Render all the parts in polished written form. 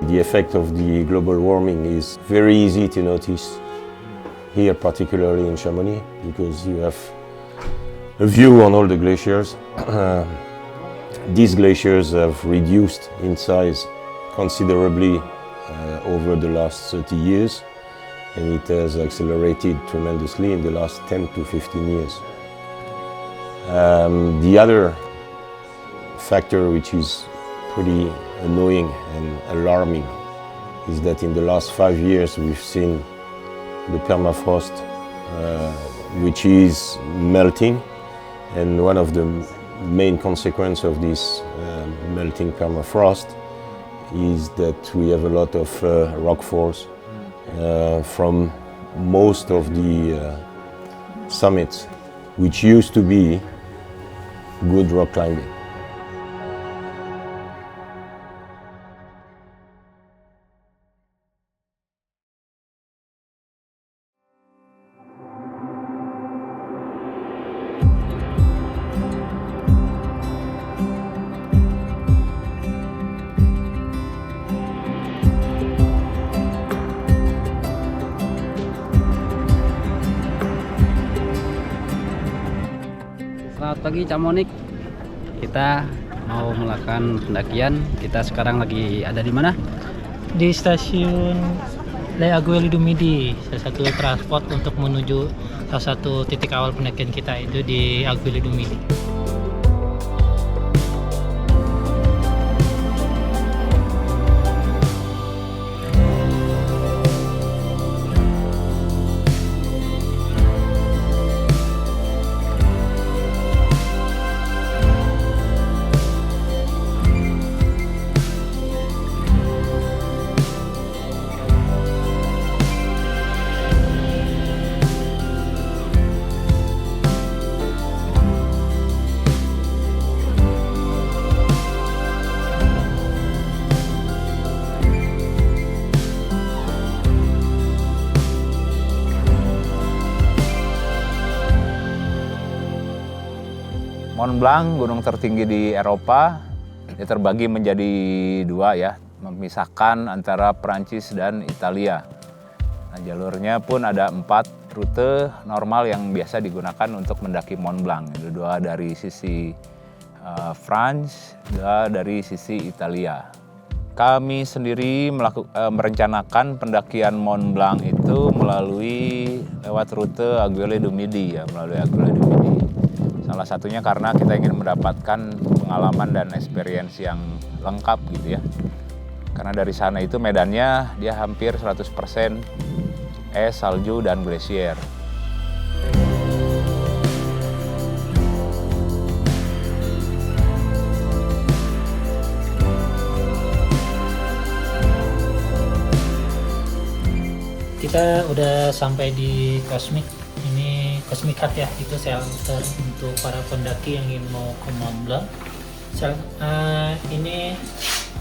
The effect of the global warming is very easy to notice here, particularly in Chamonix, because you have a view on all the glaciers. These glaciers have reduced in size considerably over the last 30 years, and it has accelerated tremendously in the last 10 to 15 years. The other factor which is pretty annoying and alarming is that in the last 5 years we've seen the permafrost which is melting, and one of the main consequences of this melting permafrost is that we have a lot of rockfalls from most of the summits which used to be good rock climbing. Selamat pagi Chamonix. Kita mau melakukan pendakian. Kita sekarang lagi ada di mana? Di stasiun Le Agueli du Midi, salah satu transport untuk menuju salah satu titik awal pendakian kita, itu di Agueli du Midi. Mont Blanc, gunung tertinggi di Eropa, dia terbagi menjadi dua ya, memisahkan antara Prancis dan Italia. Nah, jalurnya pun ada 4 rute normal yang biasa digunakan untuk mendaki Mont Blanc. Dua dari sisi France, dua dari sisi Italia. Kami sendiri merencanakan pendakian Mont Blanc itu lewat rute Agueli du Midi ya, melalui Agueli du Midi. Salah satunya karena kita ingin mendapatkan pengalaman dan experience yang lengkap gitu ya. Karena dari sana itu medannya dia hampir 100% es, salju, dan glasier. Kita udah sampai di Cosmic. Ini Cosmic Hut ya, itu shelter untuk para pendaki yang ingin mau ke Mont Blanc. Ini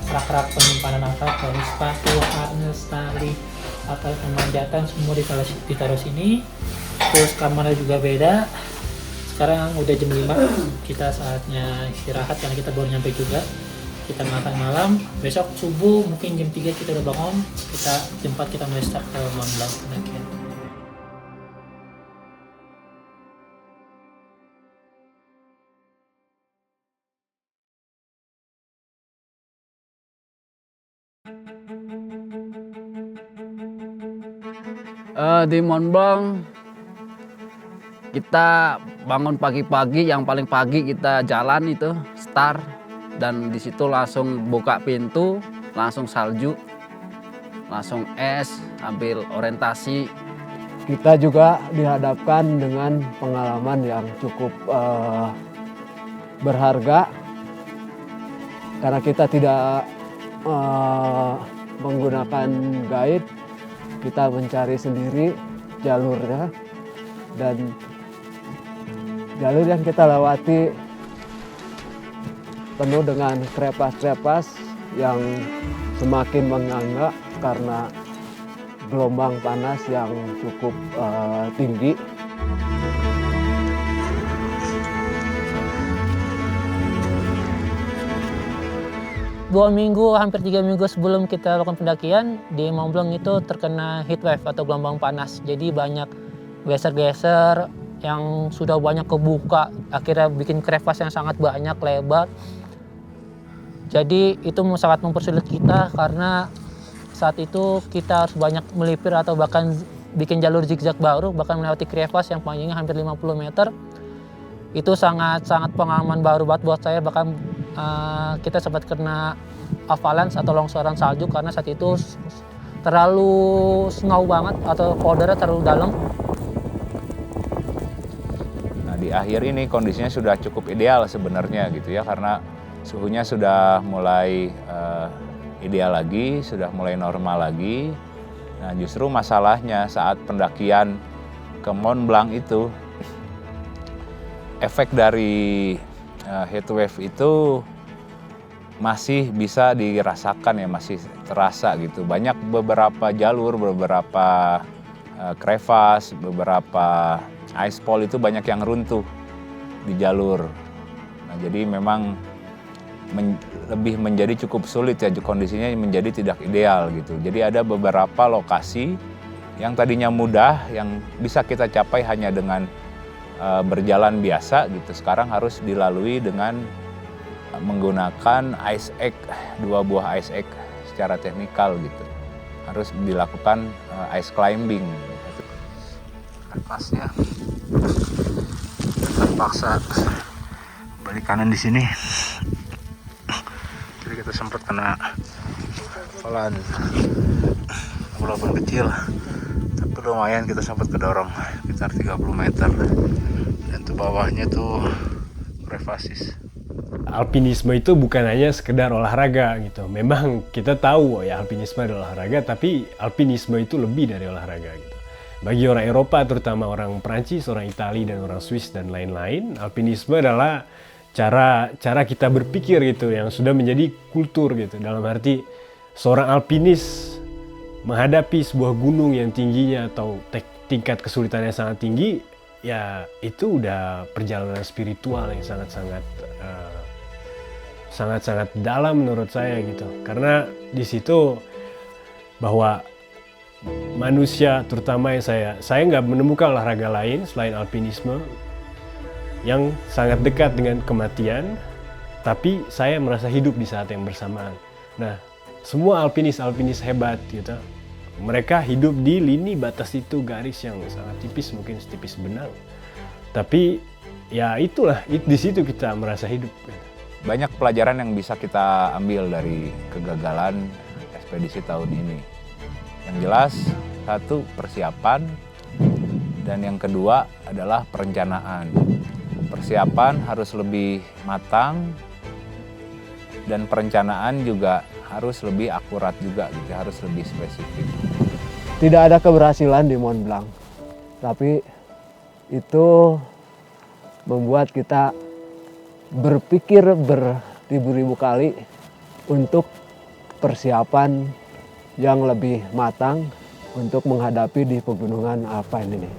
rak-rak penyimpanan alat dari sepatu, harness, tali, atau pemanjatan semua ditaruh sini. Terus kamarnya juga beda. Sekarang udah jam 5, kita saatnya istirahat karena kita baru nyampe juga. Kita makan malam, besok subuh mungkin jam 3 kita udah bangun, jam 4 kita mulai start ke Mont Blanc pendakian. Di Mont Blanc kita bangun pagi-pagi, yang paling pagi kita jalan itu start, dan di situ langsung buka pintu, langsung salju, langsung es, ambil orientasi. Kita juga dihadapkan dengan pengalaman yang cukup berharga karena kita tidak menggunakan guide. Kita mencari sendiri jalurnya, dan jalur yang kita lewati penuh dengan krepas-krepas yang semakin menganga karena gelombang panas yang cukup tinggi. 2 minggu, hampir 3 minggu sebelum kita lakukan pendakian, di Mont Blanc itu terkena heat wave atau gelombang panas. Jadi banyak geser-geser yang sudah banyak kebuka, akhirnya bikin crevasse yang sangat banyak, lebar. Jadi itu sangat mempersulit kita karena saat itu kita harus banyak melipir atau bahkan bikin jalur zigzag baru, bahkan melewati crevasse yang panjangnya hampir 50 meter. Itu sangat pengalaman baru banget buat saya, bahkan kita sempat kena avalanche atau longsoran salju karena saat itu terlalu snow banget atau poldernya terlalu dalam. Nah, di akhir ini kondisinya sudah cukup ideal sebenarnya gitu ya, karena suhunya sudah mulai ideal lagi, sudah mulai normal lagi. Nah, justru masalahnya saat pendakian ke Mont Blanc itu, efek dari heat wave itu masih bisa dirasakan ya, masih terasa gitu. Banyak beberapa jalur, beberapa crevasse, beberapa ice fall itu banyak yang runtuh di jalur. Nah, jadi memang lebih menjadi cukup sulit ya, kondisinya menjadi tidak ideal gitu. Jadi ada beberapa lokasi yang tadinya mudah, yang bisa kita capai hanya dengan berjalan biasa gitu, sekarang harus dilalui dengan menggunakan ice egg, 2 buah ice egg secara teknikal gitu. Harus dilakukan ice climbing. Pas ya, terpaksa balik kanan di sini. Jadi kita sempat kena avalanche, walaupun kecil, tapi lumayan kita sempat kedorong sekitar 30 meter. Dan tuh bawahnya tuh crevasses. Alpinisme itu bukan hanya sekedar olahraga gitu. Memang kita tahu ya alpinisme adalah olahraga, tapi alpinisme itu lebih dari olahraga gitu. Bagi orang Eropa, terutama orang Perancis, orang Italia, dan orang Swiss dan lain-lain, alpinisme adalah cara kita berpikir gitu, yang sudah menjadi kultur gitu. Dalam arti seorang alpinis menghadapi sebuah gunung yang tingginya atau tingkat kesulitannya sangat tinggi, ya itu udah perjalanan spiritual yang sangat dalam menurut saya gitu. Karena di situ bahwa manusia, terutama yang saya nggak menemukan olahraga lain selain alpinisme yang sangat dekat dengan kematian, tapi saya merasa hidup di saat yang bersamaan. Nah, semua alpinis hebat gitu, mereka hidup di lini batas itu, garis yang sangat tipis, mungkin setipis benang. Tapi ya itulah, di situ kita merasa hidup. Banyak pelajaran yang bisa kita ambil dari kegagalan ekspedisi tahun ini. Yang jelas, satu, persiapan, dan yang kedua adalah perencanaan. Persiapan harus lebih matang, dan perencanaan juga harus lebih akurat juga, gitu, harus lebih spesifik. Tidak ada keberhasilan di Mont Blanc, tapi itu membuat kita berpikir beribu-ribu kali untuk persiapan yang lebih matang untuk menghadapi di pegunungan Alpine ini.